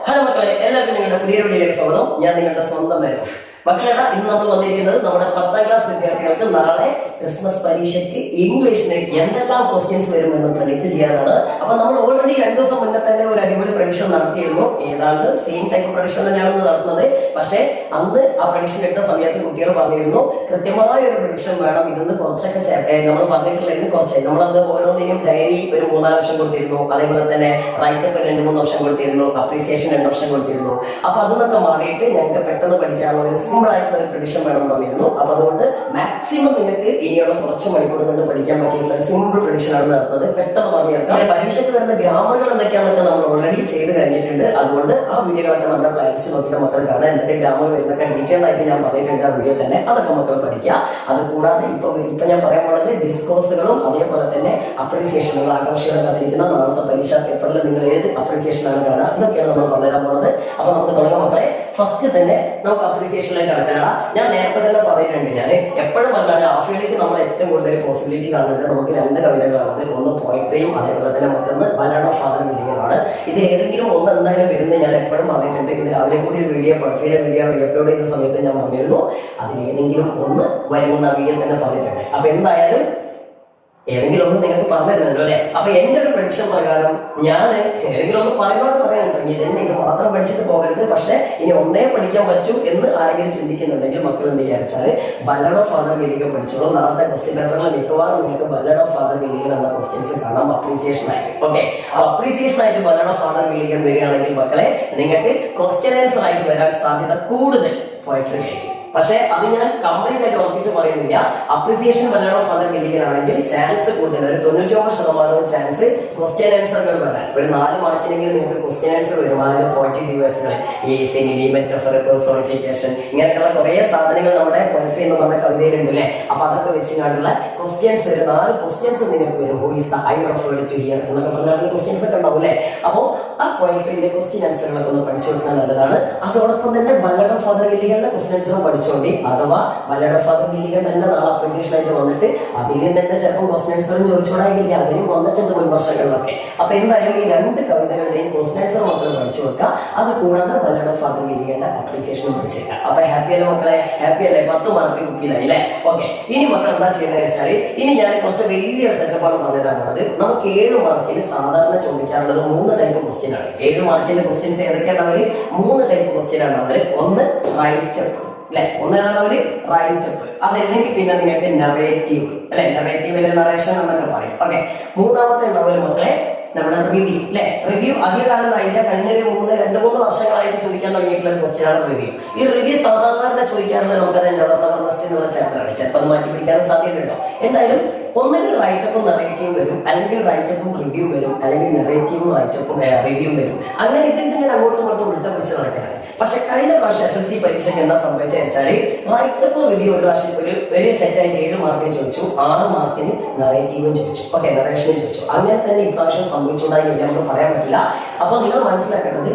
Hello മക്കളെ, എല്ലാവർക്കും നിങ്ങളുടെ പുതിയ വീഡിയോയിലേക്ക് സ്വാഗതം. ഞാൻ നിങ്ങളുടെ സ്വന്തം പേര് മക്കളേടാ. ഇന്ന് നമ്മൾ വന്നിരിക്കുന്നത് നമ്മുടെ 10ാം ക്ലാസ് വിദ്യാർത്ഥികൾക്ക് നാളെ ക്രിസ്മസ് പരീക്ഷയ്ക്ക് ഇംഗ്ലീഷിന് എന്തെല്ലാം ക്വസ്റ്റ്യൻസ് വരുമെന്ന് പ്രഡിക്റ്റ് ചെയ്യാനാണ്. അപ്പൊ നമ്മൾ ഓൾറെഡി 2 ദിവസം മുന്നേ തന്നെ ഒരു അടിപൊളി പ്രഡിക്ഷൻ നടത്തിയിരുന്നു. ഏതാണ്ട് സെയിം ടൈപ്പ് പ്രഡിക്ഷൻ തന്നെയാണ് നടത്തുന്നത്. പക്ഷേ അന്ന് ആ പ്രഡിക്ഷൻ ഇട്ട സമയത്ത് കുട്ടികൾ പറഞ്ഞിരുന്നു കൃത്യമായ ഒരു പ്രഡിക്ഷൻ വേണം, ഇതൊന്ന് കുറച്ചൊക്കെ നമ്മൾ പറഞ്ഞിട്ടുള്ളതിന് കുറച്ചായി. നമ്മളത് ഓരോന്നിനും ഡയറി ഒരു 3-4 ഓപ്ഷൻ കൊടുത്തിരുന്നു. അതേപോലെ തന്നെ റൈറ്റപ്പ് 2-3 ഓപ്ഷൻ കൊടുത്തിരുന്നു. അപ്രീസിയേഷൻ 2 ഓപ്ഷൻ കൊടുത്തിരുന്നു. അപ്പൊ അതൊക്കെ മാറിയിട്ട് ഞങ്ങൾക്ക് പെട്ടെന്ന് പഠിക്കാനുള്ള ഒരു സിമ്പിൾ ആയിട്ടുള്ള ഒരു പ്രഡിക്ഷൻ വേണം പറഞ്ഞിരുന്നു. അപ്പൊ അതുകൊണ്ട് മാക്സിമം നിങ്ങൾക്ക് ഇനിയുള്ള കുറച്ച് മണിക്കൂർ കൊണ്ട് പഠിക്കാൻ പറ്റിയിട്ടുള്ള ഒരു സിമ്പിൾ പ്രഡിക്ഷൻ ആണ് നടത്തുന്നത്. പെട്ടെന്ന് പറഞ്ഞേക്കാം. പരീക്ഷയ്ക്ക് വരുന്ന ഗ്രാമറുകൾ എന്തൊക്കെയാണെന്നൊക്കെ നമ്മൾ ഓൾറെഡി ചെയ്ത് കഴിഞ്ഞിട്ടുണ്ട്. അതുകൊണ്ട് ആ വീഡിയോകളൊക്കെ നമ്മുടെ പ്ലാലിസ്റ്റ് നോക്കിയിട്ട് മക്കൾ കാണാൻ എന്തൊക്കെ ഗ്രാമർ വരുന്നൊക്കെ ഡീറ്റെയിൽ ആയിട്ട് ഞാൻ പറഞ്ഞിട്ടുണ്ട് ആ വീഡിയോ തന്നെ. അതൊക്കെ മക്കൾ പഠിക്കുക. അത് കൂടാതെ ഇപ്പൊ ഞാൻ പറയാൻ പോകുന്നത് ഡിസ്കോഴ്സുകളും അതേപോലെ തന്നെ അപ്രീസിയേഷനുകൾ ആകാംക്ഷകൾ കാത്തിരിക്കുന്ന നാളത്തെ പരീക്ഷാ പേപ്പറിൽ നിങ്ങൾ ഏത് അപ്രീസിയേഷനാണ് കാണുക, ഇതൊക്കെയാണ് നമ്മൾ പറഞ്ഞുതരാൻ പോകുന്നത്. അപ്പൊ നമുക്ക് തുടങ്ങാം മക്കളെ. ഫസ്റ്റ് തന്നെ നമുക്ക് അപ്രീസിയേഷനിലേക്ക് കടക്കാനാണ്. ഞാൻ നേരത്തെ തന്നെ പറഞ്ഞിട്ടുണ്ട്, ഞാൻ എപ്പോഴും പറഞ്ഞാൽ ഹാഫ് ഇയർലിക്ക് നമ്മൾ ഏറ്റവും കൂടുതൽ പോസിബിലിറ്റി കാണുന്നത് നമുക്ക് 2 കവിതകളാണ്. ഒന്ന് പോയട്രിയും അതേപോലെ തന്നെ മറ്റൊന്ന് ബലഡ് ഓഫ് ഫാദർ വില്ലിയമാണ്. ഇത് ഏതെങ്കിലും ഒന്ന് എന്തായാലും വരുന്നത് ഞാൻ എപ്പോഴും പറഞ്ഞിട്ടുണ്ട്. ഇത് രാവിലെ കൂടി ഒരു വീഡിയോ പോയട്രിയുടെ വീഡിയോ അപ്ലോഡ് ചെയ്യുന്ന സമയത്ത് ഞാൻ പറഞ്ഞിരുന്നു അതിലേതെങ്കിലും ഒന്ന് വരുമെന്ന വീഡിയോ തന്നെ പറഞ്ഞിട്ടുണ്ട്. അപ്പൊ എന്തായാലും ഏതെങ്കിലും ഒന്ന് നിങ്ങൾക്ക് പറഞ്ഞു തരുന്നല്ലോ അല്ലെ. അപ്പൊ എന്റെ ഒരു പ്രഡിക്ഷൻ പ്രകാരം ഞാൻ ഏതെങ്കിലും ഒന്ന് പറയാനുണ്ടെങ്കിൽ ഇതെന്നെ ഇത് മാത്രം പഠിച്ചിട്ട് പോകരുത്, പക്ഷെ ഇനി ഒന്നേ പഠിക്കാൻ പറ്റൂ എന്ന് ആരെങ്കിലും ചിന്തിക്കുന്നുണ്ടെങ്കിൽ മക്കൾ എന്ത് വിചാരിച്ചാല് ബലഡ് ഓഫ് ഫാദർ വില്ലിയൻ പഠിച്ചോളൂ. നാളത്തെ ക്വസ്റ്റ്യൻ പേപ്പറിൽ മിക്കവാറും നിങ്ങൾക്ക് ബലഡ് ഓഫ് ഫാദർ വില്ലിയൻ എന്ന ക്വസ്റ്റ്യൻസ് കാണാം അപ്രീസിയേഷൻ ആയിട്ട്. ഓക്കെ, അപ്പൊ അപ്രീസിയേഷൻ ആയിട്ട് ബലഡ് ഓഫ് ഫാദർ വില്ലിയൻ വരികയാണെങ്കിൽ മക്കളെ നിങ്ങൾക്ക് ക്വസ്റ്റ്യൻ ആൻസർ ആയിട്ട് വരാൻ സാധ്യത കൂടുതൽ പോയിട്രി ആയിരിക്കും. പക്ഷെ അത് ഞാൻ കംപ്ലീറ്റ് ആയിട്ട് ഉറപ്പിച്ച് പറയുന്നില്ല. അപ്രീസിയേഷൻ ബലഡ് ഓഫ് ഫാദർ വില്ലിയൻ ആണെങ്കിൽ ചാൻസ് കൂടുതൽ, ഒരു 99% ചാൻസ് ക്വസ്റ്റ്യൻ ആൻസറുകൾ വരാൻ. ഒരു 4 മാർക്കിനെങ്കിലും നിങ്ങൾക്ക് ക്വസ്റ്റ്യൻ ആൻസർ വരും. അതിൽ പോയിട്രി ഡിവൈസുകൾ, ഈ സിനിലി, മെറ്റഫർ, പേഴ്സോണിഫിക്കേഷൻ, ഇങ്ങനെയൊക്കെയുള്ള കുറെ സാധനങ്ങൾ നമ്മുടെ പോയിട്രി എന്ന് പറഞ്ഞ കവിതയിലുണ്ട് അല്ലേ. അപ്പൊ അതൊക്കെ വെച്ചുകൊണ്ടുള്ള ക്വസ്റ്റ്യൻസ് ഒരു 4 ക്വസ്റ്റ്യൻസ് നിങ്ങൾക്ക് വരും. Who is the I referred to here എന്നൊക്കെ പറഞ്ഞാൽ ക്വസ്റ്റ്യൻസ് ഒക്കെ ഉണ്ടാവും അല്ലേ. അപ്പോൾ ആ പോയിട്രിയിലെ ക്വസ്റ്റ്യൻ ആൻസറുകളൊക്കെ ഒന്ന് പഠിച്ചു കൊടുക്കാൻ നല്ലതാണ്. അതോടൊപ്പം തന്നെ ബലഡ് ഓഫ് ഫാദർ വില്ലിയന്റെ ക്വസ്റ്റ്യൻ ആൻസറും പഠിച്ചോണ്ടി, അഥവാ ബലഡ് ഓഫ് ഫാദർ വില്ലിയൻ തന്നെ നാളെ അപ്രീസിയേഷൻ ആയിട്ട് വന്നിട്ട് അതിൽ തന്നെ ചിലപ്പോൾ ക്വസ്റ്റ്യൻ ആൻസറും ചോദിച്ചോടാകില്ല. അതിനും വന്നിട്ടുണ്ട് മുൻ വർഷങ്ങളിലൊക്കെ. അപ്പൊ എന്തായാലും ഈ 2 കവിതകളുടെയും ക്വസ്റ്റ്യൻ ആൻസർ മക്കൾ പഠിച്ചു വെക്കാം. അത് കൂടാതെ ബലഡ് ഓഫ് ഫാദർ വില്ലിയന്റെ അപ്രീസിയേഷനും പഠിച്ചേക്കാം. അപ്പൊ ഹാപ്പി അല്ലേ മക്കളെ? ഹാപ്പി അല്ലേ? 10 മാർക്ക് കുപ്പിയിലായി അല്ലേ. ഓക്കെ, ഇനി മക്കൾ എന്താ ചെയ്യുന്നത് വെച്ചാൽ ഇനി ഞാൻ കുറച്ച് വലിയ സെറ്റപ്പാണ് പറഞ്ഞിട്ടാണുള്ളത്. നമുക്ക് 7 മാർക്കിന് സാധാരണ ചോദിക്കാറുള്ളത് 3 ടൈപ്പ് ക്വസ്റ്റ്യൻ ആണ്. 7 മാർക്കിന്റെ ക്വസ്റ്റ്യൻസ് ഏതൊക്കെയാണവര്? 3 ടൈപ്പ് ക്വസ്റ്റ്യൻ ആണ് അവര്. ഒന്ന് റൈറ്റപ്പ് അല്ലെ, ഒന്നാണവര് റൈറ്റപ്പ്. അതല്ലെങ്കിൽ പിന്നെ നിങ്ങൾക്ക് നറേറ്റീവ് അല്ലെ, നറേറ്റീവിലെ നറേഷൻ എന്നൊക്കെ പറയും. ഓക്കെ, മൂന്നാമത്തെ ഉണ്ടാവില്ല മക്കളെ നമ്മുടെ റിവ്യൂ അല്ലെ. റിവ്യൂ അധികകാലം അതിന്റെ കഴിഞ്ഞ 2-3 വർഷങ്ങളായിട്ട് ചോദിക്കാൻ തുടങ്ങിയിട്ടുള്ള ഒരു ക്വസ്റ്റ്യൻ ആണ് റിവ്യൂ. ഈ റിവ്യൂ സാധാരണ ചോദിക്കാറുള്ളത് നമുക്കറിയാം നെസ്റ്റ് എന്നുള്ള ചാപ്റ്ററാണ്. ചിലപ്പോൾ അത് മാറ്റി പിടിക്കാൻ സാധ്യതയുണ്ടോ. എന്തായാലും ഒന്നുകിൽ റൈറ്റപ്പും നറേറ്റീവും വരും, അല്ലെങ്കിൽ റൈറ്റപ്പും റിവ്യൂ വരും, അല്ലെങ്കിൽ നറേറ്റീവും റൈറ്റപ്പും റിവ്യൂ വരും. അങ്ങനെ ഇതിങ്ങനെ അങ്ങോട്ടും ഇങ്ങോട്ടും ഉൾട്ട പിടിച്ച് നടക്കാനാണ്. പക്ഷെ കഴിഞ്ഞ പ്രാവശ്യം SSC പരീക്ഷയ്ക്ക് എന്താ സംഭവിച്ചാൽ റൈറ്റപ്പും റിവ്യൂ ഒരു പ്രാവശ്യം ഒരു സെറ്റായിട്ട് 7 മാർക്കിന് ചോദിച്ചു, 6 മാർക്കിന് നറേറ്റീവും ചോദിച്ചു. ഓക്കെ, നറേഷനും ചോദിച്ചു. അങ്ങനെ തന്നെ ഇപ്രാവശ്യം സംഭവിച്ചുണ്ടായി നമുക്ക് പറയാൻ പറ്റില്ല. അപ്പൊ നിങ്ങൾ മനസ്സിലാക്കേണ്ടത്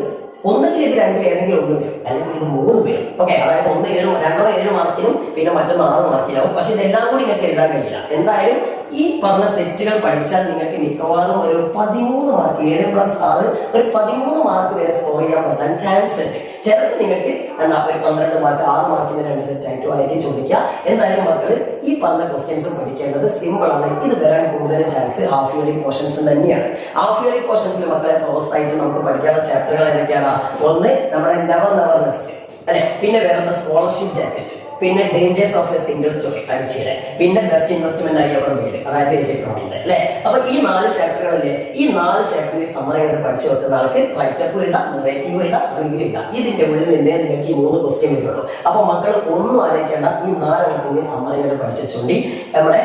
ഒന്നുകിൽ ഇത് 2 ഏതെങ്കിലും ഒന്ന് വരും, അല്ലെങ്കിൽ ഇത് 3 വരും. ഓക്കെ, അതായത് 7 മാർക്കിനും പിന്നെ മറ്റൊന്ന് 6 മാർക്കിനാവും. പക്ഷെ ഇതെല്ലാം കൂടി നിങ്ങൾക്ക് എഴുതാൻ കഴിയില്ല. എന്തായാലും ഈ പറഞ്ഞ സെറ്റുകൾ പഠിച്ചാൽ നിങ്ങൾക്ക് മിക്കവാറും ഒരു 13 മാർക്ക്, 7+6 ഒരു 13 മാർക്ക് വരെ സ്കോർ ചെയ്യാൻ പറ്റാൻ ചാൻസ് ഉണ്ട്. ചിലപ്പോൾ നിങ്ങൾക്ക് എന്താ ഒരു 12 മാർക്ക്, 6 മാർക്കിന് 2 സെറ്റ് ആയിട്ടും ആയിരിക്കും ചോദിക്കുക. എന്തായാലും മക്കള് ഈ പറഞ്ഞ ക്വസ്റ്റ്യൻസ് പഠിക്കേണ്ടത് സിമ്പിൾ ആണ്. ഇത് വരാൻ കൂടുതൽ ചാൻസ് ഹാഫ് ഇയർലി പോർഷൻസ് തന്നെയാണ്. ഹാഫ് ഇയർലി പോർഷൻസിൽ മക്കളെ ക്ലോസ് ആയിട്ട് നമുക്ക് പഠിക്കാനുള്ള ചാപ്റ്ററുകൾ എന്തൊക്കെയാണ്? ഒന്ന് നമ്മുടെ നെവർ നെസ്റ്റ് അല്ലെ, പിന്നെ വേറെ സ്കോളർഷിപ്പ് ജാക്കറ്റ്, പിന്നെ dangers of a single story അടിച്ചില്ലേ, പിന്നെ ബെസ്റ്റ് ഇൻവെസ്റ്റ്മെന്റ് ആയി അവർ വീട്, അതായത് എജുക്കേഷനുണ്ട് അല്ലെ. അപ്പൊ ഈ 4 ചാപ്റ്ററുകളല്ലേ, ഈ 4 ചാപ്റ്ററിൽ സമ്മറി ആയിട്ട് പഠിച്ചു വെക്കുന്ന ആൾക്ക് റൈറ്റപ്പ് എഴുതാം, നറേറ്റീവ് എഴുതാം, റിവ്യൂ എഴുതാം. ഇതിന്റെ ഉള്ളിൽ നിന്നേ നിങ്ങൾക്ക് ഈ 3 ക്വസ്റ്റ്യൻ വരുള്ളൂ. അപ്പൊ മക്കൾ ഒന്നും ആലോചിക്കേണ്ട, ഈ 4 എണ്ണത്തിന്റെ സമ്മറി ആയിട്ട് പഠിച്ചുകൊണ്ട് നമ്മുടെ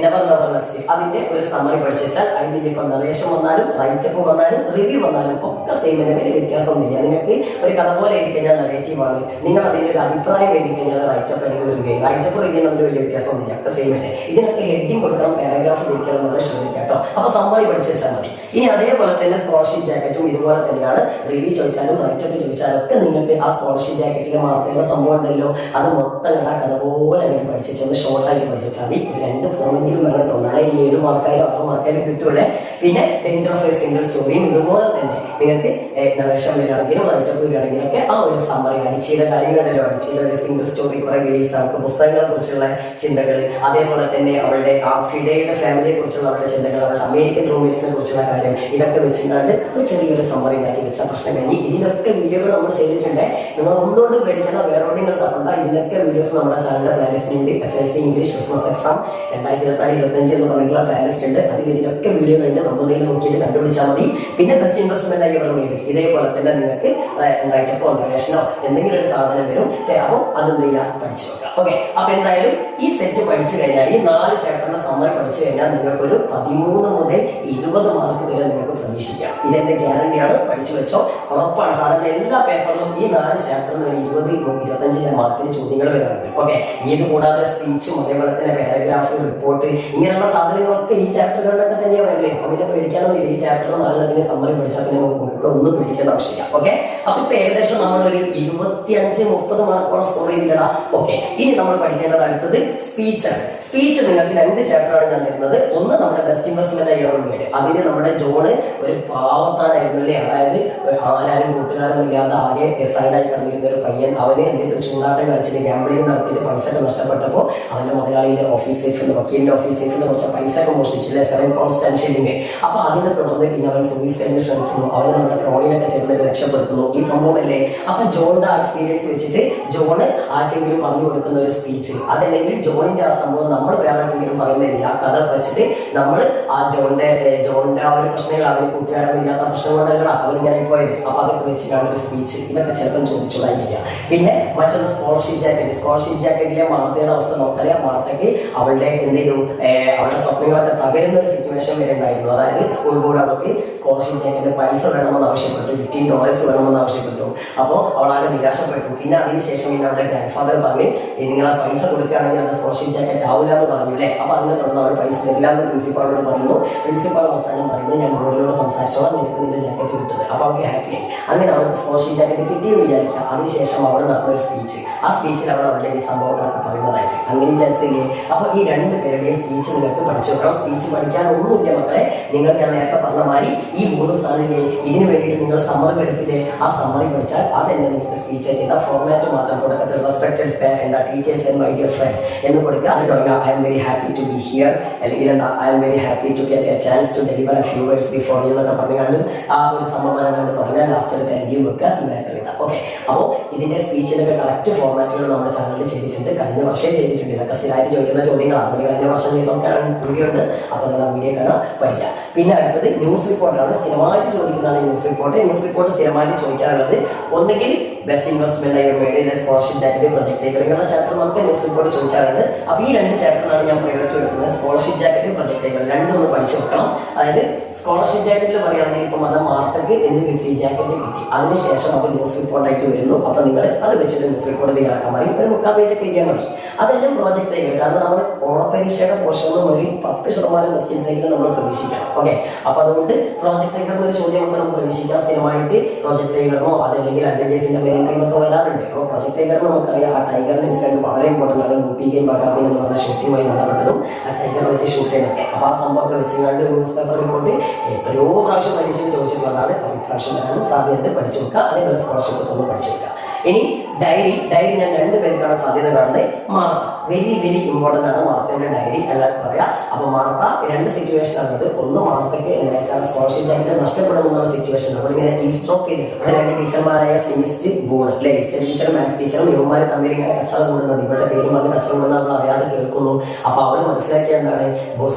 നെവർ നെസ്റ്റ് അതിന്റെ ഒരു സമ്മറി പഠിച്ചു വെച്ചാൽ അതിന്റെ ഇപ്പൊ നറേഷൻ വന്നാലും റൈറ്റപ്പ് വന്നാലും റിവ്യൂ വന്നാലും ഒക്കെ സെയിം തന്നെ, വലിയ വ്യത്യാസമൊന്നുമില്ല. നിങ്ങൾക്ക് ഒരു കഥ പോലെ എഴുതി കഴിഞ്ഞാൽ നറേറ്റീവ് ആണ്, നിങ്ങൾ അതിന്റെ ഒരു അഭിപ്രായം എഴുതി കഴിഞ്ഞാൽ റൈറ്റപ്പ് അല്ലെങ്കിൽ റിവ്യൂ. റൈറ്റപ്പ് റിവ്യൂ നമ്മൾ വലിയ വ്യത്യാസമൊന്നുമില്ല, ഒക്കെ സെയിം തന്നെ. ഇതിനൊക്കെ ഹെഡിങ് കൊടുക്കണം, പാരഗ്രാഫ് തിരിക്കണം എന്നുള്ള ശ്രദ്ധിക്കാം കേട്ടോ. അപ്പൊ സമ്മറി പഠിച്ചു വെച്ചാൽ മതി. ഇനി അതേപോലെ തന്നെ സ്കോളർഷിപ്പ് ജാക്കറ്റും ഇതുപോലെ തന്നെയാണ്. റിവ്യൂ ചോദിച്ചാലും റൈറ്റൊക്കെ ചോദിച്ചാലും ഒക്കെ നിങ്ങൾക്ക് ആ സ്കോളർഷിപ്പ് ജാക്കറ്റിലെ മാർക്കുള്ള സംഭവം ഉണ്ടല്ലോ, അത് മൊത്തം കഥ പോലെ അങ്ങനെ പഠിച്ചിട്ട് ഒന്ന് ഷോർട്ടായിട്ട് പഠിച്ചാൽ മതി. 2 പോയിന്റിലും വേണം കേട്ടോ, നാളെ 7 മാർക്കായാലും 6 മാർക്കായാലും കിട്ടൂലേ. പിന്നെ ഡേഞ്ചർ ഓഫ് എ സിംഗിൾ സ്റ്റോറിയും ഇതുപോലെ തന്നെ നിങ്ങൾക്ക് നവേഷം വരികയാണെങ്കിലും റൈറ്റപ്പ് വരികയാണെങ്കിലൊക്കെ ആ ഒരു സമ്മറി അടിച്ചീത കാര്യങ്ങളുണ്ടല്ലോ, അടിച്ചീത ഒരു സിംഗിൾ സ്റ്റോറി കുറെ വേരീസ് അവർക്ക് പുസ്തകങ്ങളെ കുറിച്ചുള്ള ചിന്തകൾ, അതേപോലെ തന്നെ അവളുടെ ആ ഫിഡയുടെ ഫാമിലിയെ കുറിച്ചുള്ള അവരുടെ ചിന്തകൾ, അവരുടെ അമേരിക്കൻ റൂംമേറ്റ്സിനെ കുറിച്ചുള്ള കാര്യം, ഇതൊക്കെ വെച്ചുകൊണ്ട് ഒരു ചെറിയൊരു സമ്മറി ഉണ്ടാക്കി വെച്ചാൽ പ്രശ്നം കഴിഞ്ഞ്. ഇതിലൊക്കെ വീഡിയോകൾ നമ്മൾ ചെയ്തിട്ടുണ്ട്. നിങ്ങൾ ഒന്നുകൊണ്ട് പേടിക്കണം, വേറെ നിങ്ങൾ തപ്പണ്ട. ഇതിലൊക്കെ വീഡിയോസ് നമ്മുടെ ചാനലിന്റെ പ്ലേലിസ്റ്റ് ഉണ്ട്. SSLC ഇംഗ്ലീഷ് ക്രിസ്മസ് എക്സാം 2024-25 എന്ന് പറഞ്ഞിട്ടുള്ള പ്ലേലിസ്റ്റ് ഉണ്ട്. അതിൽ ഇതിലൊക്കെ വീഡിയോ ഉണ്ട്, നമ്മൾ നോക്കിയിട്ട് കണ്ടുപിടിച്ചാൽ മതി. പിന്നെ ബെസ്റ്റ് ഇൻവെസ്റ്റ്മെന്റ് ആയി വേണ്ടി ഇതേപോലെ തന്നെ നിങ്ങൾക്ക് റൈറ്റപ്പോ നവേഷനോ എന്തെങ്കിലും ഒരു സാധനം വരും, അപ്പോൾ അതെന്ത് ചെയ്യാൻ പഠിച്ചു വെക്കാം. ഓക്കെ, അപ്പൊ എന്തായാലും ഈ സെറ്റ് പഠിച്ചു കഴിഞ്ഞാൽ ഈ 4 ചാപ്റ്ററിന്റെ സമ്മറി പഠിച്ചു കഴിഞ്ഞാൽ നിങ്ങൾക്ക് ഒരു 13 മുതൽ 20 മാർക്ക് വരെ നിങ്ങൾക്ക് പ്രതീക്ഷിക്കാം. ഇതെന്റെ ഗ്യാരണ്ടിയാണ്, പഠിച്ചു വെച്ചോ, ഉറപ്പാണ്. സാധാരണ എല്ലാ പേപ്പറിലും ഈ 4 ചാപ്റ്ററിന് ഒരു 20-25 മാർക്കിന് ചോദ്യങ്ങൾ വരാറുണ്ട്. ഓക്കെ, ഇത് കൂടാതെ സ്പീച്ചും അതേപോലെ തന്നെ പാരഗ്രാഫ്, റിപ്പോർട്ട്, ഇങ്ങനെയുള്ള സാധനങ്ങളൊക്കെ ഈ ചാപ്റ്ററുകളിലൊക്കെ തന്നെയാണ് വരില്ലേ. അപ്പൊ പിന്നെ പേടിക്കാനൊന്നുമില്ല. ഈ ചാപ്റ്ററിൽ 4 സമ്മറി പഠിച്ചാൽ പിന്നെ നമുക്ക് ഒന്നും പേടിക്കേണ്ട ആവശ്യമില്ല. ഓക്കെ, അപ്പൊ ഇപ്പൊ ഏകദേശം നമ്മളൊരു 25-30 മാർക്കോളം സ്കോർ ചെയ്തില്ലടാ. ഓക്കെ, ഇനി നമ്മൾ പഠിക്കേണ്ടത് അടുത്തത് സ്പീച്ചാണ്. സ്പീച്ച് നിങ്ങൾക്ക് 2 ചാപ്റ്ററാണ് ഞാൻ തരുന്നത്. ഒന്ന് നമ്മുടെ ബെസ്റ്റ് ഇൻവെസ്റ്റ്മെന്റ് ആയി അതിന് നമ്മുടെ ജോണ് ഒരു പാവത്താനായിരുന്നു അല്ലേ. അതായത് ആരാരും കൂട്ടുകാരൊന്നും ഇല്ലാതെ ആകെ സൈഡായി കിടന്നിരുന്ന ഒരു പയ്യൻ, അവന് എന്തെങ്കിലും ചൂടാട്ടം കളിച്ചിട്ട് ഗാംബ്ലിംഗ് നടത്തിയിട്ട് പൈസ ഒക്കെ നഷ്ടപ്പെട്ടപ്പോൾ അവന്റെ മുതലാളിയുടെ ഓഫീസ് സേഫിൽ വക്കീലിന്റെ ഓഫീസ് സേഫിൽ കുറച്ച് പൈസ ഒക്കെ മോഷ്ടിച്ചില്ലേ, 7 pounds 10 shilling. അപ്പൊ അതിനെ തുടർന്ന് പിന്നെ അവൻ സൂയിസൈഡിന് ശ്രമിക്കുന്നു, അവന് നമ്മുടെ ക്രോണിലൊക്കെ ചേർന്ന് രക്ഷപ്പെടുത്തുന്നു. ഈ സംഭവമല്ലേ. അപ്പൊ ജോണിന്റെ ആ എക്സ്പീരിയൻസ് വെച്ചിട്ട് ജോണ് ആർക്കെങ്കിലും പറഞ്ഞു കൊടുക്കുന്ന ഒരു സ്പീച്ച്, അതല്ലെങ്കിൽ ജോണിന്റെ ആ സംഭവം നമ്മൾ വേറെ ആർക്കെങ്കിലും പറയുന്നില്ല, ആ കഥ വെച്ചിട്ട് നമ്മൾ ആ ജോണിന്റെ ആ ഒരു പ്രശ്നങ്ങൾ, അവന് കൂട്ടുകാരൊന്നും ഇല്ലാത്ത പ്രശ്നം കൊണ്ടല്ല അവനിങ്ങനെ പോയത്. അപ്പൊ അതൊക്കെ വെച്ചിട്ടാണ് ഒരു സ്പീച്ച്. ഇതൊക്കെ ചിലപ്പം ചോദിച്ചോളായിരിക്കുക. പിന്നെ മറ്റൊന്ന് സ്കോളർഷിപ്പ് ജാക്കറ്റ്. സ്കോളർഷിപ്പ് ജാക്കറ്റിലെ മാർത്തയുടെ അവസ്ഥ നോക്കാറിയാം. മാർത്തയ്ക്ക് അവളുടെ എന്തെങ്കിലും അവളുടെ സ്വപ്നങ്ങളൊക്കെ തകരുന്ന ഒരു സിറ്റുവേഷൻ വരെ ഉണ്ടായിരുന്നു. അതായത് സ്കൂൾ ബോർഡ് അവർക്ക് സ്കോളർഷിപ്പ് ജാക്കറ്റിന്റെ പൈസ വേണമെന്ന് ആവശ്യപ്പെട്ടു, $15 വേണമെന്ന് ആവശ്യപ്പെട്ടു. അപ്പോൾ അവളാകെ നിരാശപ്പെട്ടു. പിന്നെ അതിനുശേഷം പിന്നെ അവരുടെ ഗ്രാൻഡ് ഫാദർ പറഞ്ഞ് നിങ്ങൾ ആ പൈസ കൊടുക്കുകയാണെങ്കിൽ അത് സ്കോളർഷിപ്പ് ജാക്കറ്റ് ആവില്ല എന്ന് പറഞ്ഞു അല്ലേ. അപ്പൊ അതിനെ തുടർന്ന് അവൾ പൈസ തരില്ല എന്ന് പ്രിൻസിപ്പാളിനോട് പറയുന്നു. പ്രിൻസിപ്പാൾ അവസാനം പറയുന്നത് ഞാൻ ബോർഡിനോട് സംസാരിച്ചോളാം, നിനക്ക് നിന്റെ ജാക്കറ്റ് കിട്ടുന്നത്. അപ്പൊ അവൾക്ക് ഹാപ്പിയായി. അങ്ങനെ അവൾക്ക് സ്കോളർഷിപ്പ് ജാക്കറ്റ് കിട്ടിയെന്ന് വിചാരിക്കുക. അതിനുശേഷം അവൾ നടന്ന ഒരു സ്പീച്ച്, ആ സ്പീച്ചിൽ അവൾ അവളുടെ ഈ സംഭവങ്ങളൊക്കെ പറയുന്നതായിട്ട് അങ്ങനെ വിചാരിച്ചില്ലേ. അപ്പൊ ഈ 2 പേരുടെയും സ്പീച്ച് നിങ്ങൾക്ക് പഠിച്ചു വെക്കണം. സ്പീച്ച് പഠിക്കാൻ ഒന്നുമില്ല മക്കളെ, നിങ്ങൾ ഞാൻ നേരത്തെ പറഞ്ഞ മാതിരി ഈ 3 സാധനമില്ലേ, ഇതിന് വേണ്ടിയിട്ട് നിങ്ങൾ സമ്മറി എടുക്കില്ലേ, ആ സമ്മറി പഠിച്ചാൽ അതന്നെ നിങ്ങൾക്ക് സ്പീച്ച് ചെയ്ത ഫോർമാറ്റ് മാത്രം തുടക്കത്തിൽ respected teachers and my dear friends എന്ന് കൊടുക്കുക. അത് തുടങ്ങുക I am very happy to be here, അല്ലെങ്കിൽ എന്താ I am very happy to get a chance to deliver a few words before you എന്നൊക്കെ പറഞ്ഞുകൊണ്ട് ആ ഒരു സംഭവം കണ്ട് തുടങ്ങാൻ ലാസ്റ്റ് ഒരു താങ്ക് യു വെക്കുക. ഓക്കെ, അപ്പോൾ ഇതിന്റെ സ്പീച്ചിനൊക്കെ കറക്റ്റ് ഫോർമാറ്റുകൾ നമ്മുടെ ചാനലിൽ ചെയ്തിട്ടുണ്ട്. കഴിഞ്ഞ വർഷം ചെയ്തിട്ടുണ്ട്. ഇതൊക്കെ സ്ഥിരമായിട്ട് ചോദിക്കുന്ന ചോദ്യങ്ങളാണ്. അതുകൊണ്ട് കഴിഞ്ഞ വർഷം ചെയ്തൊക്കെ വീഡിയോ ഉണ്ട്. അപ്പോൾ നിങ്ങൾ വീഡിയോ കാണാൻ പഠിക്കാം. പിന്നെ അടുത്തത് ന്യൂസ് റിപ്പോർട്ടാണ്. സ്ഥിരമായിട്ട് ചോദിക്കുന്നതാണ് ന്യൂസ് റിപ്പോർട്ട്. ന്യൂസ് റിപ്പോർട്ട് സ്ഥിരമായിട്ട് ചോദിക്കാറുള്ളത് ഒന്നുകിൽ ബെസ്റ്റ് ഇൻവെസ്റ്റ്മെന്റ് ആയി മേഡിലെ സ്കോളർഷിപ്പ് ജാക്കറ്റ്, പ്രൊജക്ട് ഇങ്ങനെയുള്ള ചാപ്റ്റർ നമുക്ക് ന്യൂസ് റിപ്പോർട്ട് ചോദിക്കാറുണ്ട്. അപ്പോൾ ഈ 2 ചാപ്റ്ററാണ് ഞാൻ പ്രയോറിറ്റി എടുക്കുന്നത്. സ്കോളർഷിപ്പ് ജാക്കറ്റ്, പ്രൊജക്ട് രണ്ടും ഒന്ന് പഠിച്ചു വെക്കണം. അതായത് സ്കോളർഷിപ്പ് ജാക്കറ്റിൽ പറയുകയാണെങ്കിൽ ഇപ്പം അത് മാർത്തക്ക് എന്ത് കിട്ടി, ജാക്കറ്റ് കിട്ടി. അതിനുശേഷം അത് ന്യൂസ് റിപ്പോർട്ടായിട്ട് വരുന്നു. അപ്പൊ നിങ്ങൾ അത് വെച്ചിട്ട് ന്യൂസ് റിപ്പോർട്ട് തയ്യാറാക്കാൻ മതി. ഒരു 3/4 പേജൊക്കെ എഴുതിയാൽ മതി. അതെല്ലാം പ്രോജക്ട് ചെയ്യുക. കാരണം നമ്മൾ ഓണപരീക്ഷയുടെ പോർഷനിൽ ഒരു 10% ക്വസ്റ്റ്യൻസ് എങ്കിലും നമ്മൾ പ്രതീക്ഷിക്കണം. ഓക്കെ, അപ്പൊ അതുകൊണ്ട് പ്രോജക്ട് ഒരു ചോദ്യം നമുക്ക് നമ്മൾ പ്രതീക്ഷിക്കാം. സ്ഥിരമായിട്ട് പ്രോജക്ട് ടൈഗറിനോ അതല്ലെങ്കിൽ അഡ്വഞ്ചേഴ്സിന്റെ പേരിലൊക്കെ വരാറുണ്ട്. അപ്പോൾ പ്രോജക്ട് ടൈഗർ നമുക്കറിയാം, ആ ടൈഗറിന്റെ ഇൻസിഡന്റ് വളരെ ഇമ്പോർട്ടൻ്റ് ആണ്. മുപ്പിക്കയും ബക്കാപ്പിയും എന്ന് പറഞ്ഞ ഷൂട്ടിങ്ങുമായി ബന്ധപ്പെട്ടതും ആ ടൈഗർ വെച്ച് ഷൂട്ട് ചെയ്തൊക്കെ. അപ്പൊ ആ സംഭവമൊക്കെ വെച്ചുകൊണ്ട് ന്യൂസ് പേപ്പർ റിപ്പോർട്ട് എത്രയോ പ്രാവശ്യം പരീക്ഷയിൽ ചോദിച്ചിട്ടുള്ളതാണ്. അപ്പോൾ ഇപ്രാവശ്യം വരാനും സാധ്യത പഠിച്ചു വെക്കുക. അതേപോലെ സ്കോളർഷിപ്പ് ഒന്ന് പഠിച്ചു വെക്കുക. ഇനി ഡയറി ഞാൻ 2 പേർക്കാണ് സാധ്യത കാണുന്നത്. മാർത്ത വെരി വെരി ഇമ്പോർട്ടൻ്റ് ആണ്. മാർത്തയുടെ ഡയറി എല്ലാവർക്കും പറയാം. അപ്പൊ മാർത്ത 2 സിറ്റുവേഷൻ ആണുള്ളത്. ഒന്ന് മാർത്തക്ക് സ്കോളർഷിപ്പ് ജാക്കറ്റ് നഷ്ടപ്പെടുമെന്നുള്ള സിറ്റുവേഷൻ നമ്മളിങ്ങനെ ഈസ്റ്റോപ്പ് ചെയ്തിട്ടുണ്ട്. 2 ടീച്ചർമാരായ സിമിസ്റ്റ് ബോൺ അല്ലെ, ഹിസ്റ്ററി ടീച്ചറും മാത്സ് ടീച്ചറും ഇവന്മാർ തമ്മിൽ ഇങ്ങനെ കച്ചവടം കൂടുന്നത്, ഇവരുടെ പേരും പറഞ്ഞ് കച്ചവടം കൂടുന്നത് നമ്മൾ അറിയാതെ കേൾക്കുന്നു. അപ്പൊ അവൾ മനസ്സിലാക്കിയ എന്താണ്,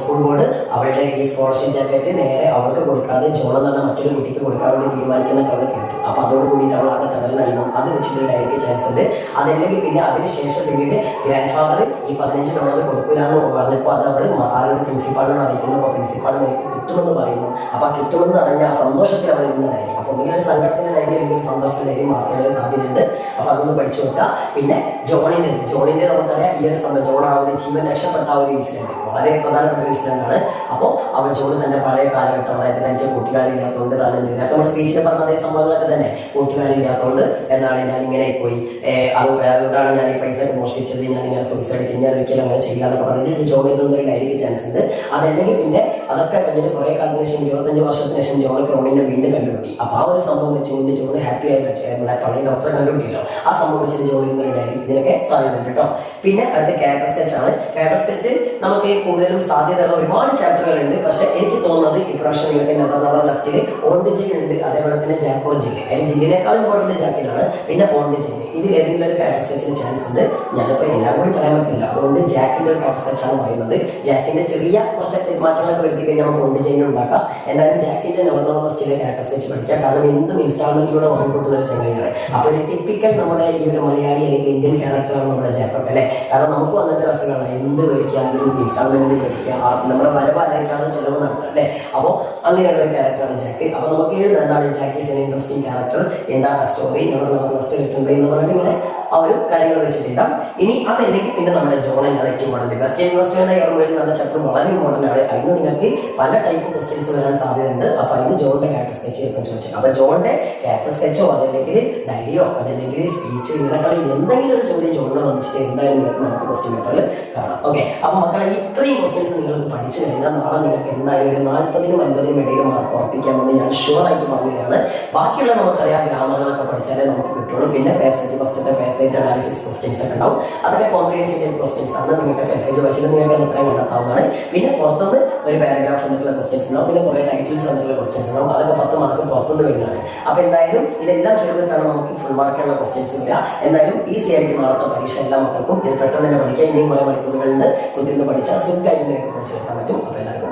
സ്കൂൾ ബോർഡ് അവളുടെ ഈ സ്കോളർഷിപ്പ് ജാക്കറ്റ് നേരെ അവൾക്ക് കൊടുക്കാതെ ജോൺ എന്ന് പറഞ്ഞ മറ്റൊരു കുട്ടിക്ക് കൊടുക്കാൻ വേണ്ടി തീരുമാനിക്കുന്നൊക്കെ അവൾ കേട്ടു. അപ്പൊ അതോട് കൂടിയിട്ട് അവൾ ആകെ തകർന്നടിക്കും. അത് വെച്ചിട്ട് ഡയറിക്ക് ചാൻസ് ഉണ്ട്. അതല്ലെങ്കിൽ പിന്നെ അതിനുശേഷം പിന്നീട് ഗ്രാൻഡ് ഫാദർ ഈ $15 കൊടുക്കൂലെന്ന് പറഞ്ഞപ്പോൾ അത് അവൾ ആരോട് പ്രിൻസിപ്പാളിനോട് അറിയിക്കുന്നു. അപ്പോൾ പ്രിൻസിപ്പാൾ എനിക്ക് കിട്ടുമെന്ന് പറയുന്നു. അപ്പൊ കിട്ടുമെന്ന് അറിഞ്ഞ ആ സന്തോഷത്തിൽ അവൾ ഇരുന്ന ഡയറി. അപ്പൊ ഒന്നുകിലും സങ്കടത്തിന്റെ ഡയറി അല്ലെങ്കിൽ സന്തോഷത്തിന്റെ ഡയറി മാർക്കേണ്ട സാധ്യതയുണ്ട്. അപ്പൊ അതൊന്ന് പഠിച്ചു വെക്കാം. പിന്നെ ജോണിന്റെ നമുക്കറിയാം, ഈ ഒരു സമയം ജോൺ ആ ഒരു ജീവൻ രക്ഷപ്പെട്ട ആ ഒരു ഇൻസിഡന്റ് വളരെ പ്രധാനപ്പെട്ട ഒരു ഇൻസിഡന്റ് ആണ്. അപ്പോൾ അവൻ ജോലി തന്നെ പഴയ കാലഘട്ടം, അതായത് എനിക്ക് കൂട്ടുകാരില്ലാത്തതുകൊണ്ട് താൻ എന്തിനാ നമ്മൾ സ്പീച്ചിൽ പറഞ്ഞ അതേ സംഭവങ്ങളൊക്കെ തന്നെ, കൂട്ടുകാരില്ലാത്തതുകൊണ്ട് എന്നാണ് ഞാൻ ഇങ്ങനെ പോയി, അതുകൊണ്ടാണ് ഞാൻ ഈ പൈസ മോഷ്ടിച്ചത്, ഞാൻ ഇങ്ങനെ സൂയിസൈഡ് എടുത്ത് ഞാൻ ഒരിക്കലും അങ്ങനെ ചെയ്യാന്നൊക്കെ പറഞ്ഞിട്ട് ജോലിയിൽ നിന്നൊരു ഡയറിക്ക് ചാൻസ് ഉണ്ട്. അതല്ലെങ്കിൽ പിന്നെ അതൊക്കെ കഴിഞ്ഞിട്ട് കുറെ കാലത്തിന് ശേഷം 25 വർഷത്തിന് ശേഷം ജോൺ ക്രോണിനെ വീണ്ടും കണ്ടുപിട്ടി. അപ്പൊ ആ ഒരു സംഭവം വെച്ചുകൊണ്ട് ജോൺ ഹാപ്പി ആയി വെച്ച് നമ്മളെ പഴയ ഡോക്ടറെ കണ്ടുപിട്ടില്ലോ, ആ സംഭവം വെച്ചിട്ട് ജോലിയിൽ നിന്നൊരു ഡയറി, ഇതിനൊക്കെ സാധ്യത കേട്ടോ. പിന്നെ അടുത്ത ക്യാരക്ടർ സ്കെച്ച് ആണ്. ക്യാരക്ടർ സ്കെച്ച് നമുക്ക് കൂടുതലും സാധ്യതയുള്ള ഒരുപാട് ചാപ്റ്ററുകൾ ഉണ്ട്. പക്ഷെ എനിക്ക് തോന്നുന്നത് ഇപ്രാവശ്യം നിങ്ങൾക്ക് നവർ ലാസ്റ്റില് ഓണ്ട് ജിൽ ഉണ്ട്, അതേപോലെ തന്നെ ജാക്കോർ ജില്ല്, അല്ലെങ്കിൽ ജില്ലിനേക്കാൾ ഇമ്പോർട്ടന്റ് ജാക്കിനാണ്. പിന്നെ ഓണ്ട് ജില്ല്, ഇതിൽ ഏതെങ്കിലും ഒരു ക്യാരക്ടർ സ്കെച്ചിന് ചാൻസ് ഉണ്ട്. ഞാനിപ്പോ എല്ലാം കൂടി പറയാൻ പറ്റില്ല, അതുകൊണ്ട് ജാക്കിന്റെ ഒരു ക്യാരക്ടർ സ്കെച്ച് ആണ് പറയുന്നത്. ജാക്കിന്റെ ചെറിയ കുറച്ച് മാറ്റങ്ങളൊക്കെ വരുത്തി കഴിഞ്ഞാൽ നമുക്ക് ഓണ്ട് ജില്ലിന് ഉണ്ടാക്കാം. എന്നാലും ജാക്കിന്റെ നവർ ലാസ്റ്റിലെ ക്യാരക്ടർ സ്കെച്ച് പഠിക്കാം, കാരണം എന്തും ഇൻസ്റ്റാൾമെന്റിലൂടെ വാങ്ങിക്കൊട്ടുന്ന ഒരു ചങ്ങനെയാണ്. അപ്പൊ ഒരു ടിപ്പിക്കൽ നമ്മുടെ ഈ ഒരു മലയാളി അല്ലെങ്കിൽ ഇന്ത്യൻ ക്യാരക്ടറാണ് നമ്മുടെ ജാക്കൊക്കെ അല്ലെ. കാരണം നമുക്കും അങ്ങനത്തെ രസങ്ങളാണ്, എന്ത് മേടിക്കാനും ഇൻസ്റ്റാൾമെന്റിൽ മേടിക്കാം, നമ്മുടെ വരവ് അലക്കാതെ ചെലവ് നടത്തും അല്ലെ. അപ്പോൾ അങ്ങനെയുള്ള ഒരു ക്യാരക്ടറാണ് ജാക്ക്. അപ്പൊ നമുക്ക് എഴുതാം എന്താണ് Jack is an interesting character, എന്താണ് സ്റ്റോറി, നവർ ലാസ്റ്റ് റിട്ടൺ ബൈ എന്ന് പറഞ്ഞിട്ട് ഇങ്ങനെ ആ ഒരു കാര്യങ്ങൾ വെച്ചിട്ട് എഴുതാം. ഇനി അതല്ലെങ്കിൽ പിന്നെ നമ്മുടെ ജോൺ എനിക്ക് ഇമ്പോർട്ടന്റ്, വെസ്റ്റ് യൂണിവേഴ്സിറ്റി എയർവേഡ് എന്ന ചാപ്റ്റർ വളരെ ഇമ്പോർട്ടന്റ് ആണ്. അതിന് നിങ്ങൾക്ക് പല ടൈപ്പ് ക്വസ്റ്റ്യൻസ് വരാൻ സാധ്യതയുണ്ട്. അപ്പൊ അതിന് ജോണിന്റെ ക്യാരക്ടർ സ്കെച്ച് ഒക്കെ ചോദിച്ചു. അപ്പൊ ജോണിന്റെ ക്യാരക്ടർ സ്കെച്ചോ അതല്ലെങ്കിൽ ഡയറിയോ അതല്ലെങ്കിൽ സ്പീച്ച് ഇതിനെക്കാളും എന്തെങ്കിലും ഒരു ചോദ്യം ജോണിനെ വന്നിട്ട് എന്തായാലും നിങ്ങൾക്ക് നമുക്ക് ക്വസ്റ്റ്യൻ പേപ്പറിൽ കാണാം. ഓക്കെ, അപ്പൊ മക്കളെ ഇത്രയും ക്വസ്റ്റ്യൻസ് നിങ്ങൾക്ക് പഠിച്ചു കഴിഞ്ഞാൽ നാളെ നിങ്ങൾക്ക് എന്തായാലും ഒരു 40-നും 50-നും ഇടയിൽ മാർക്ക് ഉറപ്പിക്കാമെന്ന് ഞാൻ ഷുവർ ആയിട്ട് പറഞ്ഞതാണ്. ബാക്കിയുള്ള നമുക്കറിയാം ഗ്രാമങ്ങളൊക്കെ പഠിച്ചാലേ നമുക്ക് കിട്ടുള്ളൂ. പിന്നെ പാസേജ്, ഫസ്റ്റത്തെ പാസേജ് അനാലിസിസ് ക്വസ്റ്റ്യൻസ് ഒക്കെ ഉണ്ടാവും, അതൊക്കെ കോംപ്രിഹെൻസീവ് ക്വസ്റ്റ്യൻസ് ആണ്. നിങ്ങൾക്ക് പാസേജ് വെച്ചിട്ട് നിങ്ങൾക്ക് ഉത്തരം കണ്ടെത്താവുന്നതാണ്. പിന്നെ പുറത്തുനിന്ന് ഒരു പാരഗ്രാഫ് എന്നിട്ടുള്ള ക്വസ്റ്റ്യൻസ് ഉണ്ടാവും, പിന്നെ കുറെ ടൈറ്റിൽസ് എന്നിട്ടുള്ള ക്വസ്റ്റ്യൻസ് ഉണ്ടാവും, അതൊക്കെ 10 മാർക്ക് പുറത്തുനിന്ന് വരുന്നതാണ്. അപ്പൊ എന്തായാലും ഇതെല്ലാം ചേർന്നിട്ടാണ് നമുക്ക് ഫുൾ മാർക്കുള്ള ക്വസ്റ്റ്യൻസ് വരിക. എന്തായാലും ഈസി ആയിട്ട് നാളത്തെ പരീക്ഷ എല്ലാ മക്കൾക്കും ഇത് പെട്ടെന്ന് തന്നെ പഠിക്കാൻ ഇനിയും കുറെ മണിക്കൂറുകളുണ്ട്. കുത്തിരുന്ന് പഠിച്ചാൽ സുഖമായിട്ട് നിങ്ങൾക്ക് പഠിച്ചെടുക്കാൻ പറ്റും. അപ്പൊ എല്ലാവർക്കും